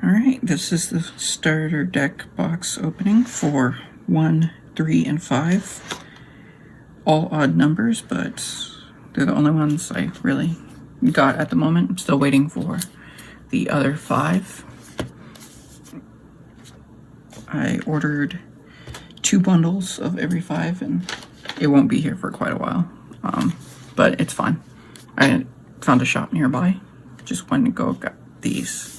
Alright, this is the starter deck box opening for 1, 3, and 5. All odd numbers, but they're the only ones I really got at the moment. I'm still waiting for the other 5. I ordered 2 bundles of every 5, and it won't be here for quite a while. But it's fine. I found a shop nearby. Just went and got these.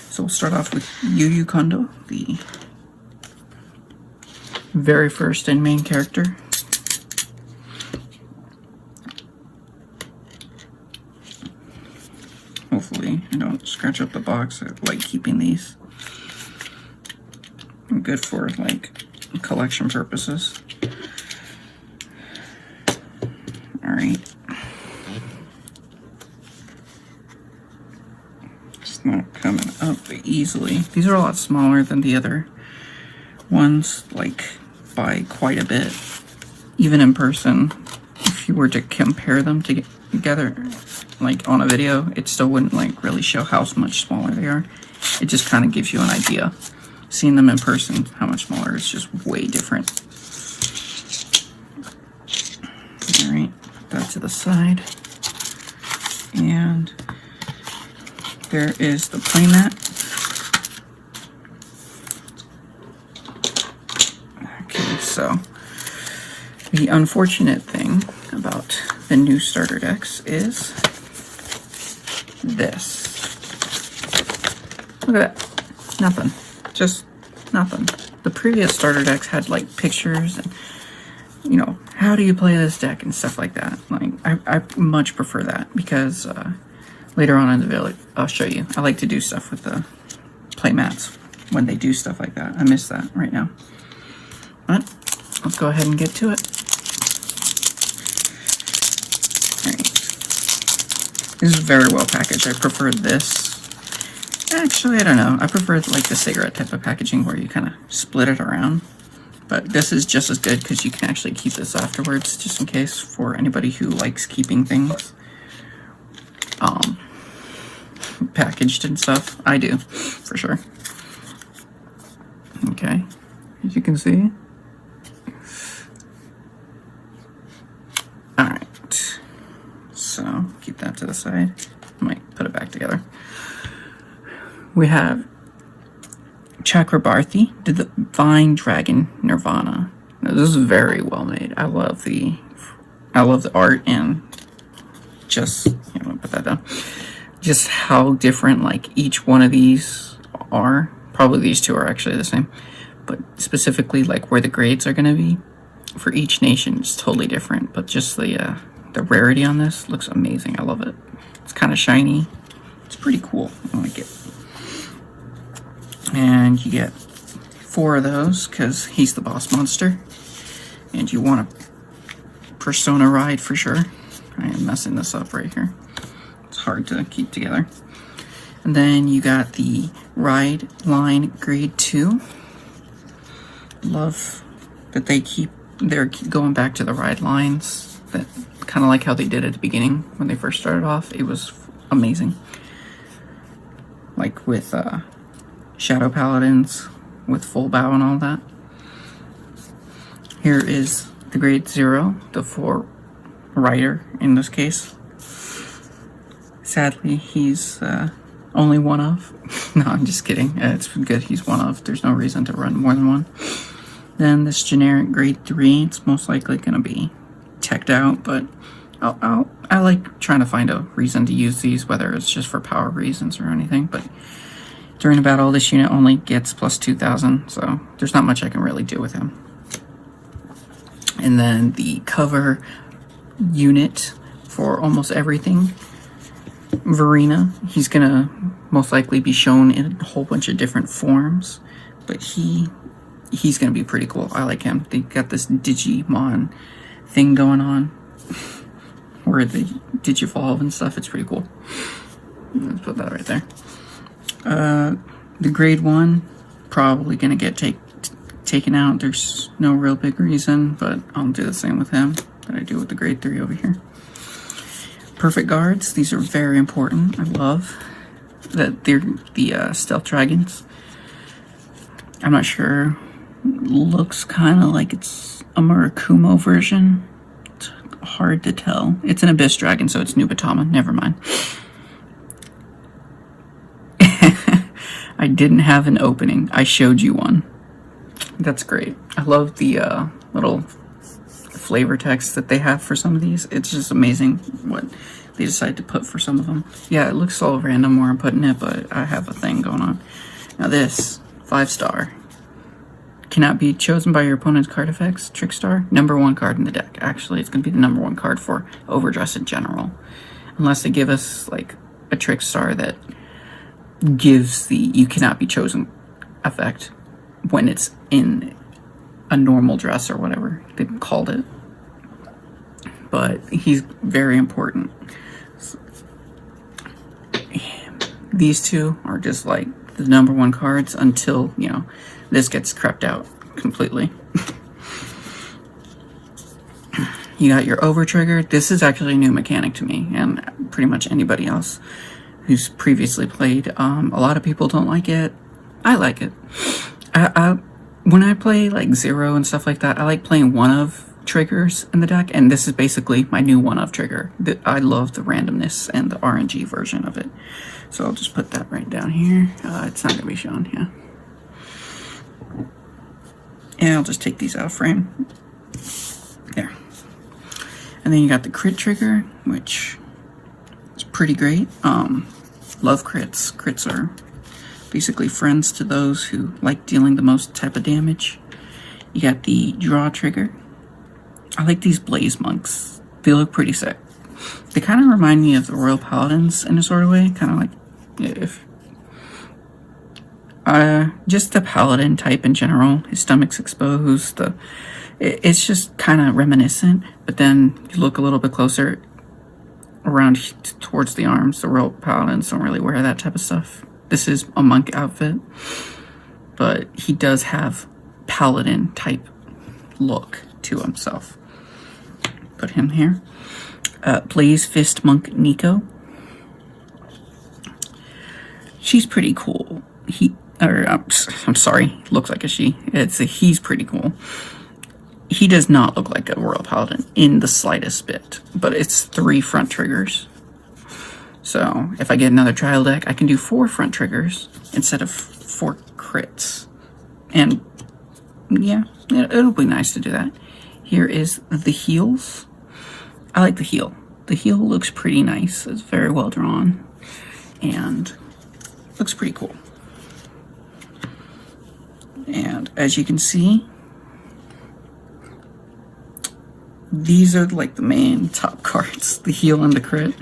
So we'll start off with Yu Yu Kondo, the very first and main character. Hopefully I don't scratch up the box. I like keeping these. I'm good for like collection purposes. Alright. It's not coming up easily. These are a lot smaller than the other ones, like by quite a bit. Even in person, if you were to compare them together, like on a video, it still wouldn't like really show how much smaller they are. It just kind of gives you an idea. Seeing them in person, how much smaller, is just way different. Alright, put that to the side. And there is the playmat. Okay, so the unfortunate thing about the new starter decks is this. Look at that. Nothing. Just nothing. The previous starter decks had like pictures and, you know, how do you play this deck and stuff like that. Like, I much prefer that because later on in the video, I'll show you. I like to do stuff with the playmats when they do stuff like that. I miss that right now. But let's go ahead and get to it. Alright. This is very well packaged. I prefer this. Actually, I don't know. I prefer like the cigarette type of packaging where you kind of split it around. But this is just as good because you can actually keep this afterwards, just in case, for anybody who likes keeping things packaged and stuff. I do, for sure. Okay, as you can see. Alright, so keep that to the side. I might put it back together. We have Chakrabarthi, the Divine Dragon Nirvana. Now, this is very well made. I love the art and just, I'm gonna put that down. Just how different like each one of these are. Probably these two are actually the same, but specifically like where the grades are gonna be for each nation is totally different. But just the rarity on this looks amazing. I love it. It's kind of shiny. It's pretty cool. I like it. And you get 4 of those because he's the boss monster. And you want a persona ride for sure. I am messing this up right here. It's hard to keep together. And then you got the ride line grade 2. Love that they're going back to the ride lines. That kind of like how they did at the beginning when they first started off. It was amazing. Like with Shadow Paladins with full bow and all that. Here is the grade 0, the 4 rider in this case. Sadly, he's only one of. No, I'm just kidding. It's good he's one of. There's no reason to run more than one. Then this generic grade 3, it's most likely going to be teched out, but I like trying to find a reason to use these, whether it's just for power reasons or anything, but during a battle, this unit only gets plus 2,000, so there's not much I can really do with him. And then the cover unit for almost everything, Verena, he's gonna most likely be shown in a whole bunch of different forms, but he's gonna be pretty cool. I like him. They got this Digimon thing going on where they digivolve and stuff. It's pretty cool. Let's put that right there. The grade 1 probably gonna get taken out. There's no real big reason, but I'll do the same with him that I do with the grade 3 over here. Perfect guards, these are very important. I love that they're the stealth dragons. I'm not sure. Looks kind of like it's a Murakumo version. It's hard to tell. It's an abyss dragon, so it's Nubatama. Never mind. I didn't have an opening. I showed you one. That's great. I love the little flavor text that they have for some of these. It's just amazing what they decide to put for some of them. Yeah, it looks all random where I'm putting it, but I have a thing going on. Now this, 5-star. Cannot be chosen by your opponent's card effects. Trickstar, #1 card in the deck. Actually, it's going to be the #1 card for Overdress in general. Unless they give us, like, a Trickstar that gives the you cannot be chosen effect when it's in a normal dress or whatever they called it. But he's very important. These two are just like the #1 cards until, you know, this gets crept out completely. You got your over trigger. This is actually a new mechanic to me and pretty much anybody else who's previously played. A lot of people don't like it. I like it. When I play like Zero and stuff like that, I like playing one of triggers in the deck, and this is basically my new one of trigger. I love the randomness and the RNG version of it. So I'll just put that right down here. It's not going to be shown, yeah. And I'll just take these out of frame. There. And then you got the crit trigger, which is pretty great. Love crits. Crits are basically friends to those who like dealing the most type of damage. You got the draw trigger. I like these blaze monks. They look pretty sick. They kind of remind me of the Royal Paladins in a sort of way. Kind of like if just the paladin type in general. His stomach's exposed. It's just kind of reminiscent. But then you look a little bit closer around towards the arms. The Royal Paladins don't really wear that type of stuff. This is a monk outfit, but he does have paladin type look to himself. Put him here. Blaze Fist Monk Nico. She's pretty cool. I'm sorry, looks like a she. He's pretty cool. He does not look like a Royal Paladin in the slightest bit, but it's 3 front triggers. So if I get another trial deck, I can do 4 front triggers instead of 4 crits. And yeah, it'll be nice to do that. Here is the heels. I like the heel. The heel looks pretty nice. It's very well drawn and looks pretty cool. And as you can see, these are like the main top cards, the heel and the crit.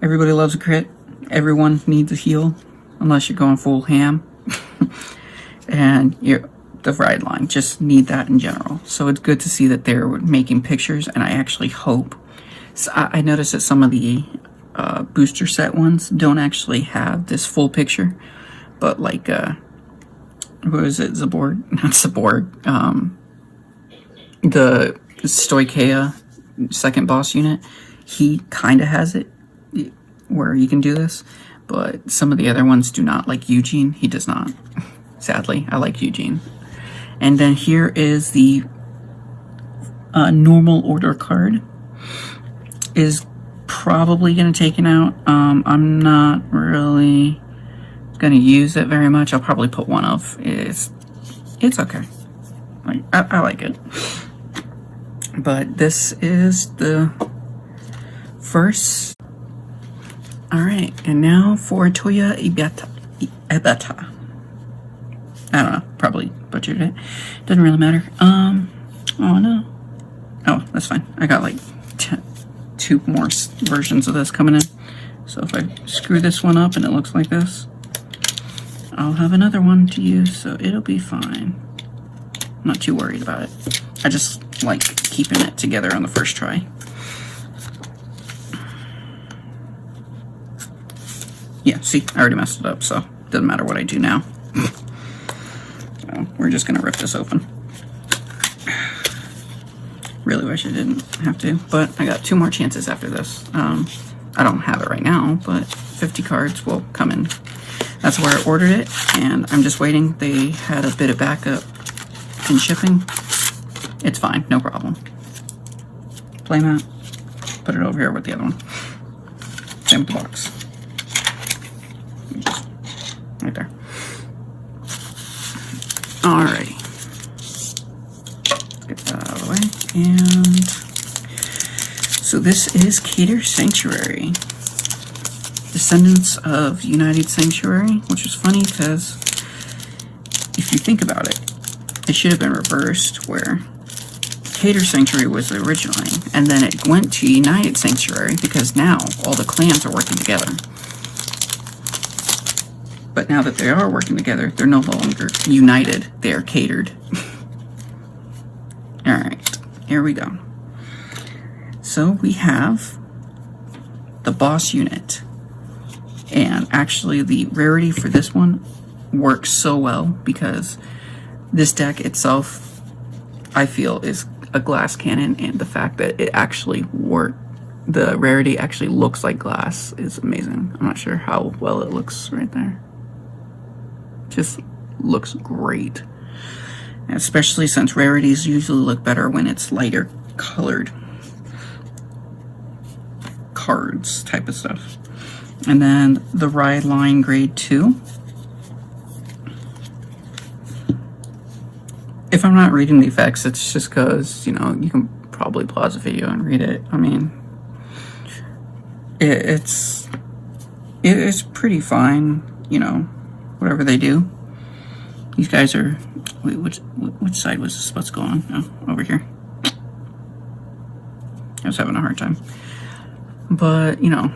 Everybody loves a crit. Everyone needs a heal, unless you're going full ham. And the ride line, just need that in general. So it's good to see that they're making pictures, and I actually hope. So I noticed that some of the booster set ones don't actually have this full picture, but like, what is it, Zaborg? Not Zaborg. The Stoicheia second boss unit, he kind of has it where you can do this, but some of the other ones do not. Like Eugene, he does not. Sadly, I like Eugene. And then here is the normal order card. Is probably going to take it out. I'm not really going to use it very much. I'll probably put one of. It's okay. Like I like it. But this is the first. Alright, and now for Toya Ibata. I don't know, probably butchered it. Doesn't really matter. Oh no. Oh, that's fine. I got like 2 more versions of this coming in. So if I screw this one up and it looks like this, I'll have another one to use, so it'll be fine. I'm not too worried about it. I just like keeping it together on the first try. Yeah, see, I already messed it up, so it doesn't matter what I do now. So we're just gonna rip this open. Really wish I didn't have to, but I got 2 more chances after this. I don't have it right now, but 50 cards will come in. That's where I ordered it, and I'm just waiting. They had a bit of backup in shipping. It's fine, no problem. Playmat, put it over here with the other one. Same with the box. Right there. Alrighty. Let's get that out of the way. And so this is Cater Sanctuary. Descendants of United Sanctuary, which is funny because if you think about it, it should have been reversed where Cater Sanctuary was the originally, and then it went to United Sanctuary because now all the clans are working together. But now that they are working together, they're no longer united, they are catered. Alright, here we go. So we have the boss unit. And actually the rarity for this one works so well because this deck itself, I feel, is a glass cannon, and the fact that it actually worked, the rarity actually looks like glass is amazing. I'm not sure how well it looks right there. Just looks great. And especially since rarities usually look better when it's lighter colored cards type of stuff. And then the Ride Line Grade 2. If I'm not reading the effects, it's just because, you know, you can probably pause the video and read it. I mean, it's pretty fine, you know, whatever they do. These guys are, wait, which side was this? What's going on? Oh, over here. I was having a hard time. But, you know,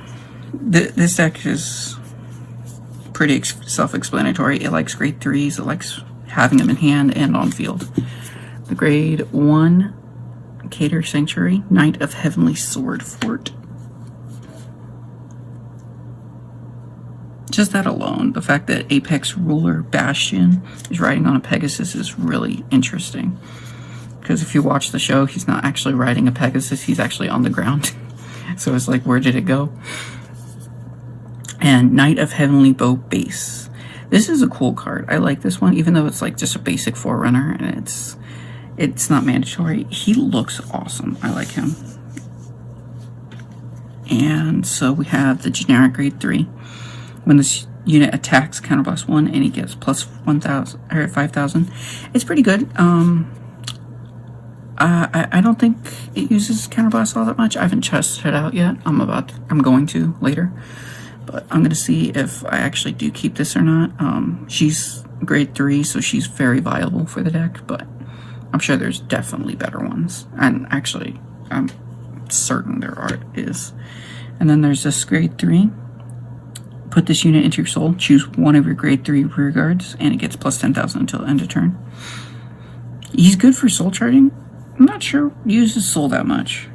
this deck is pretty self-explanatory. It likes grade 3s. It likes having them in hand and on field. The grade 1 Cater Sanctuary, Knight of Heavenly Sword Fort. Just that alone, the fact that Apex Ruler Bastion is riding on a Pegasus is really interesting. Because if you watch the show, he's not actually riding a Pegasus, he's actually on the ground. So it's like, where did it go? And Knight of Heavenly Bow Base. This is a cool card. I like this one, even though it's like just a basic Forerunner and it's not mandatory. He looks awesome. I like him. And so we have the generic grade 3. When this unit attacks, counterblast 1, and he gets plus 1,000 or 5,000. It's pretty good. I don't think it uses counterblast all that much. I haven't tested it out yet. I'm going to later. But I'm going to see if I actually do keep this or not. She's grade 3, so she's very viable for the deck, but I'm sure there's definitely better ones. And actually, I'm certain there is. And then there's this grade 3. Put this unit into your soul. Choose one of your grade 3 rear guards, and it gets plus 10,000 until end of turn. He's good for soul charging. I'm not sure he uses soul that much.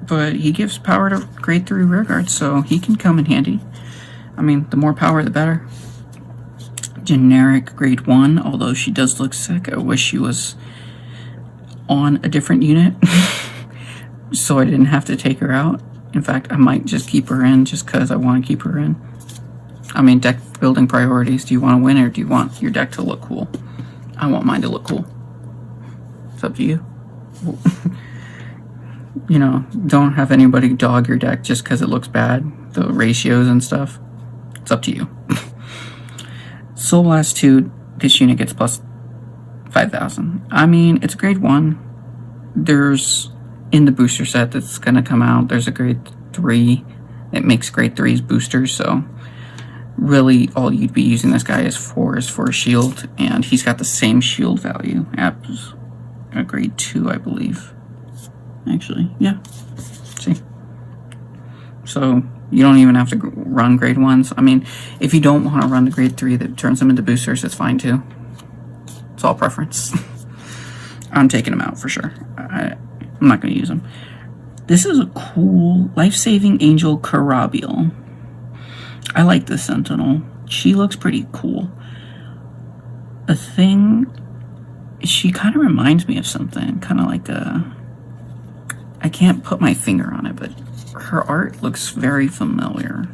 But he gives power to grade 3 rear guards, so he can come in handy. I mean, the more power, the better. Generic grade 1, although she does look sick. I wish she was on a different unit so I didn't have to take her out. In fact, I might just keep her in just because I want to keep her in. I mean, deck building priorities. Do you want to win or do you want your deck to look cool? I want mine to look cool. It's up to you. You know, don't have anybody dog your deck just because it looks bad. The ratios and stuff. It's up to you. Soul Blast 2, this unit gets plus 5,000. I mean, it's grade 1. There's, in the booster set that's going to come out, there's a grade 3. It makes grade 3s boosters, so really all you'd be using this guy is for a shield, and he's got the same shield value as a grade 2, I believe. Actually, yeah. See? So you don't even have to run grade 1s. I mean, if you don't want to run the grade 3 that turns them into boosters, it's fine too. It's all preference. I'm taking them out for sure. I'm not going to use them. This is a cool life-saving angel Carabiel. I like the Sentinel. She looks pretty cool. The thing, she kind of reminds me of something. Kind of like a, I can't put my finger on it, but her art looks very familiar.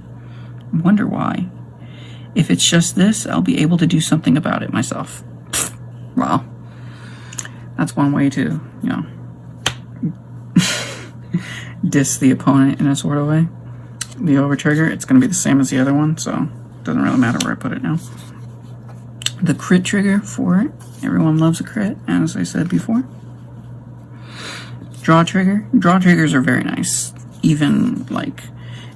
I wonder why. If it's just this, I'll be able to do something about it myself. Well, that's one way to, you know, diss the opponent in a sort of way. The over trigger, it's going to be the same as the other one, so it doesn't really matter where I put it now. The crit trigger for it, everyone loves a crit, as I said before. Draw trigger. Draw triggers are very nice. Even, like,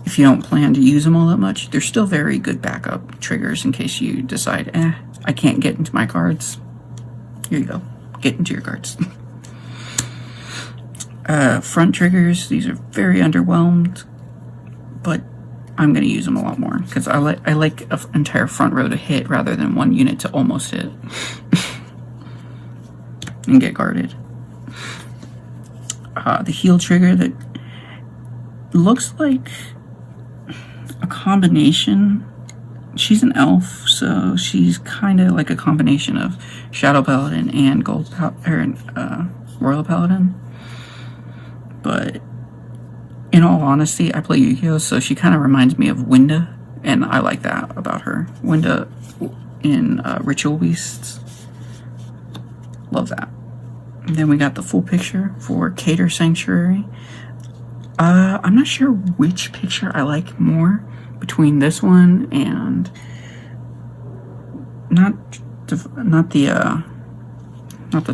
if you don't plan to use them all that much, they're still very good backup triggers in case you decide, I can't get into my cards. Here you go. Get into your cards. Front triggers, these are very underwhelmed, but I'm going to use them a lot more because I like an entire front row to hit rather than one unit to almost hit and get guarded. The heal trigger that looks like a combination. She's an elf, so she's kind of like a combination of Shadow Paladin and Royal Paladin. But in all honesty, I play Yu-Gi-Oh, so she kind of reminds me of Winda, and I like that about her. Winda in Ritual Beasts. Love that. And then we got the full picture for Cater Sanctuary. I'm not sure which picture I like more between this one and not the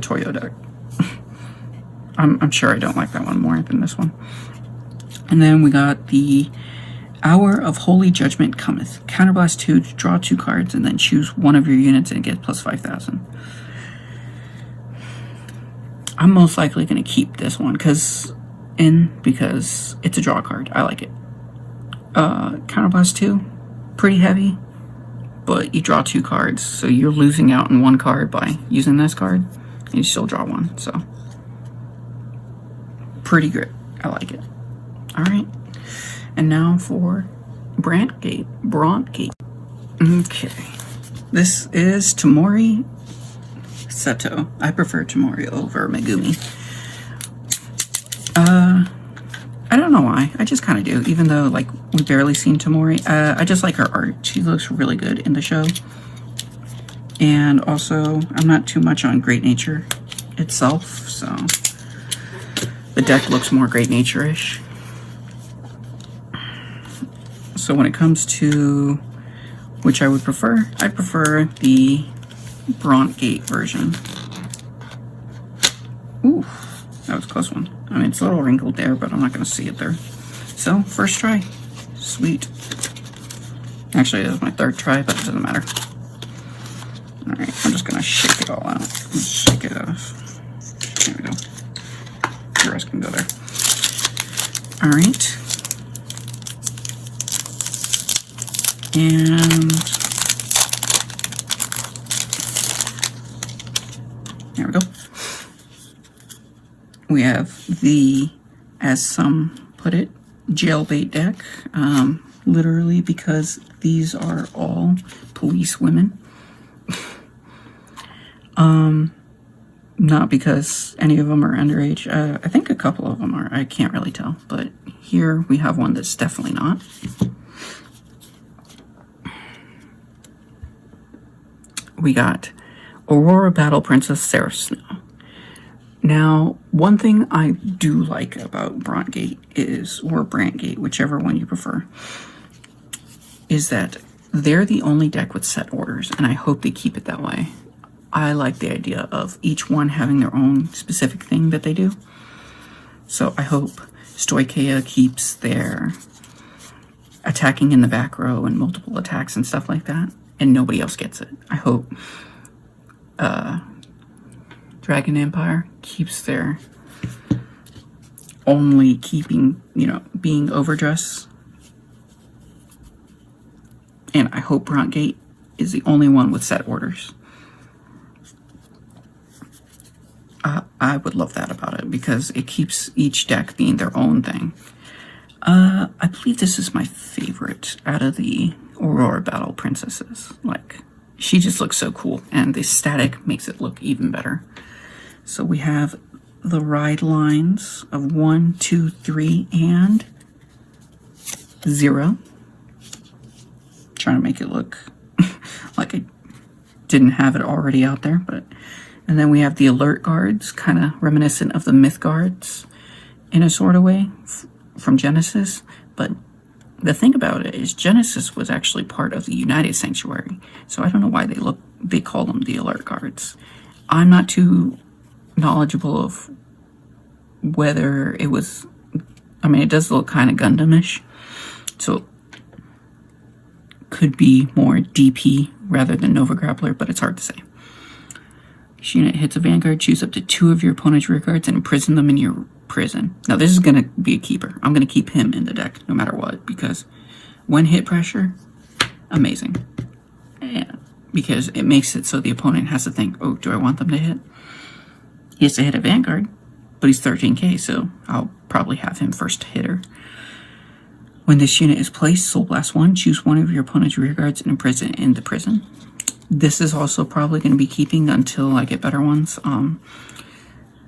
Toyo deck. I'm sure I don't like that one more than this one. And then we got the Hour of Holy Judgment Cometh. Counterblast 2 to draw 2 cards and then choose one of your units and get plus 5,000. I'm most likely going to keep this one because it's a draw card. I like it. Counterblast 2, pretty heavy, but you draw 2 cards, so you're losing out on 1 card by using this card, and you still draw 1, so pretty great. I like it. Alright, and now for Brantgate. Okay, this is Tamori Seto. I prefer Tamori over Megumi. I don't know why. I just kind of do, even though, like, we've barely seen Tamori. I just like her art. She looks really good in the show. And also, I'm not too much on Great Nature itself, so the deck looks more Great Nature-ish. So when it comes to which I would prefer, I prefer the Brantgate version. Ooh, that was a close one. I mean, it's a little wrinkled there, but I'm not going to see it there. So, first try. Sweet. Actually, it was my 3rd try, but it doesn't matter. Alright, I'm just going to shake it all out. Let's shake it off. There we go. The rest can go there. Alright. And there we go. We have the, as some put it, jailbait deck. Literally because these are all police women. Not because any of them are underage. I think a couple of them are. I can't really tell. But here we have one that's definitely not. We got Aurora Battle Princess Sarah Snow. Now, one thing I do like about Brantgate is, or Brantgate, whichever one you prefer, is that they're the only deck with set orders, and I hope they keep it that way. I like the idea of each one having their own specific thing that they do. So I hope Stoicheia keeps their attacking in the back row and multiple attacks and stuff like that, and nobody else gets it. I hope Dragon Empire keeps their only keeping, being Overdress. And I hope Brantgate is the only one with set orders. I would love that about it because it keeps each deck being their own thing. I believe this is my favorite out of the Aurora Battle Princesses. Like, she just looks so cool, and the static makes it look even better. So we have the ride lines of 1, 2, 3, and 0. Trying to make it look like I didn't have it already out there, but. And then we have the alert guards, kind of reminiscent of the myth guards in a sort of way from Genesis. But the thing about it is Genesis was actually part of the United Sanctuary. So I don't know why they call them the alert guards. I'm not too knowledgeable of whether it was, I mean, it does look kind of Gundam-ish. So could be more DP rather than Nova Grappler, but it's hard to say. Each unit hits a Vanguard, choose up to 2 of your opponent's rear guards and imprison them in your prison. Now this is going to be a keeper. I'm going to keep him in the deck no matter what, because when hit pressure, amazing. And because it makes it so the opponent has to think, oh, do I want them to hit? He has to hit a Vanguard, but he's 13k, so I'll probably have him first hitter. When this unit is placed, Soul Blast 1, choose 1 of your opponent's rear guards and imprison it in the prison. This is also probably going to be keeping until I get better ones.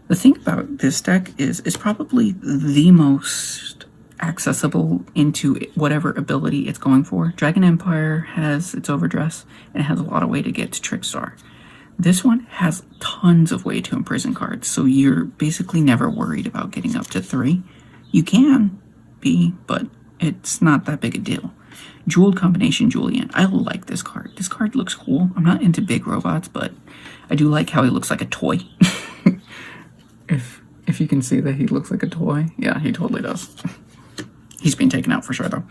The thing about this deck is it's probably the most accessible into whatever ability it's going for. Dragon Empire has its Overdress, and it has a lot of way to get to Trickstar. This one has tons of way to imprison cards, so you're basically never worried about getting up to 3. You can be, but it's not that big a deal. Jeweled Combination Julian. I like this card. This card looks cool. I'm not into big robots, but I do like how he looks like a toy. If you can see that he looks like a toy. Yeah, he totally does. He's being taken out for sure, though.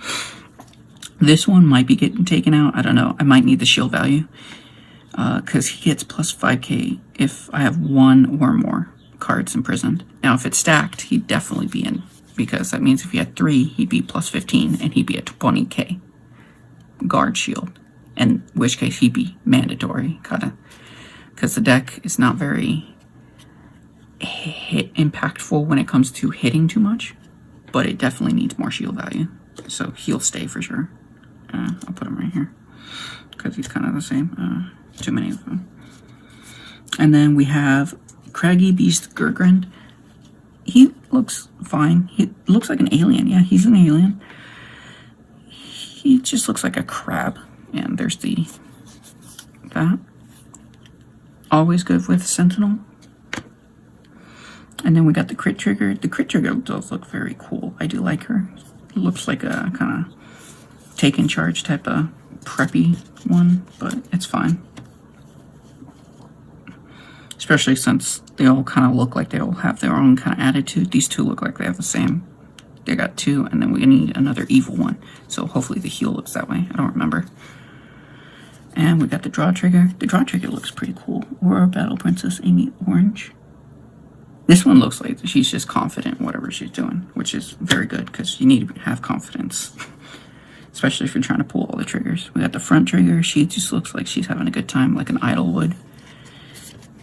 This one might be getting taken out. I don't know. I might need the shield value. Because he gets plus 5k if I have 1 or more cards imprisoned. Now, if it's stacked, he'd definitely be in. Because that means if he had 3, he'd be plus 15, and he'd be at 20k. Guard shield, in which case he'd be mandatory, kinda, because the deck is not very impactful when it comes to hitting too much, but it definitely needs more shield value, so he'll stay for sure. I'll put him right here because he's kind of the same. Too many of them. And then we have Craggy Beast Gurgrind. He looks fine. He looks like an alien. Yeah, he's an alien. He just looks like a crab. And there's that. Always good with Sentinel. And then we got the crit trigger. The crit trigger does look very cool. I do like her. It looks like a kind of take in charge type of preppy one, but it's fine. Especially since they all kind of look like they all have their own kind of attitude. These two look like they have the same. They got 2, and then we need another evil one. So hopefully the heal looks that way. I don't remember. And we got the draw trigger. The draw trigger looks pretty cool. Aurora Battle Princess Amy Orange. This one looks like she's just confident in whatever she's doing, which is very good because you need to have confidence. Especially if you're trying to pull all the triggers. We got the front trigger. She just looks like she's having a good time, like an idol would.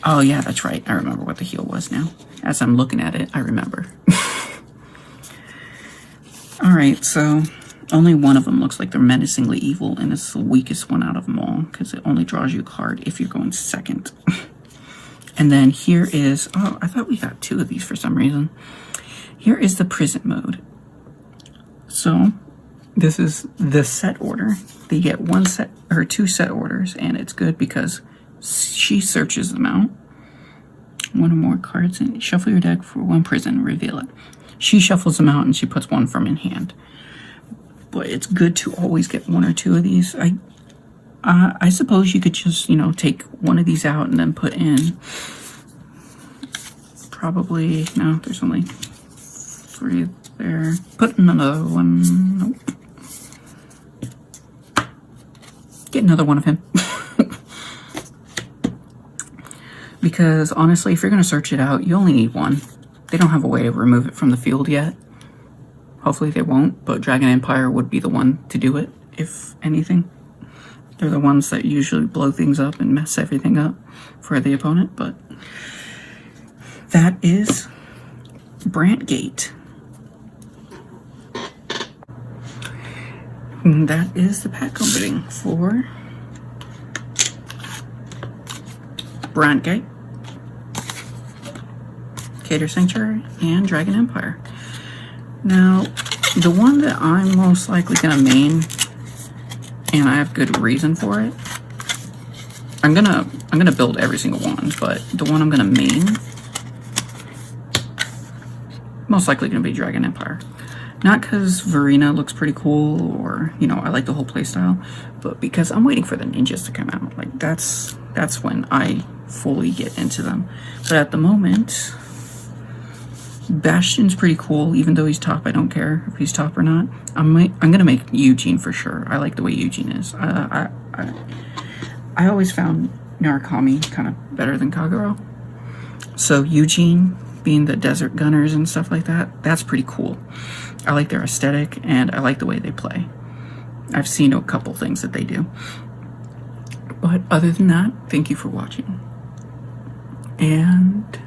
Oh yeah, that's right. I remember what the heal was now. As I'm looking at it, I remember. Alright, so only one of them looks like they're menacingly evil, and it's the weakest one out of them all, because it only draws you a card if you're going second. And then here is, oh, I thought we got 2 of these for some reason. Here is the prison mode. So, this is the set order. They get 1 set, or 2 set orders, and it's good because she searches them out. 1 or more cards, and shuffle your deck for 1 prison, reveal it. She shuffles them out and she puts 1 from in hand. But it's good to always get 1 or 2 of these. I suppose you could just, you know, take 1 of these out and then put in probably, no, there's only 3 there. Put in another one. Nope. Get another one of him. Because honestly, if you're going to search it out, you only need 1. They don't have a way to remove it from the field yet. Hopefully they won't, but Dragon Empire would be the one to do it, if anything. They're the ones that usually blow things up and mess everything up for the opponent, but that is Brantgate. And that is the pack opening for Brantgate, Cater Sanctuary, and Dragon Empire. Now, The one that I'm most likely gonna main, and I have good reason for it. I'm gonna build every single one, but the one I'm gonna main, most likely gonna be Dragon Empire. Not because Verena looks pretty cool, or you know, I like the whole playstyle, but because I'm waiting for the ninjas to come out. Like that's when I fully get into them. But at the moment, Bastion's pretty cool, even though he's top. I don't care if he's top or not. I'm gonna make Eugene for sure. I like the way Eugene is. I always found Narukami kind of better than Kagero. So Eugene being the desert gunners and stuff like that, that's pretty cool. I like their aesthetic and I like the way they play. I've seen a couple things that they do. But other than that, thank you for watching. And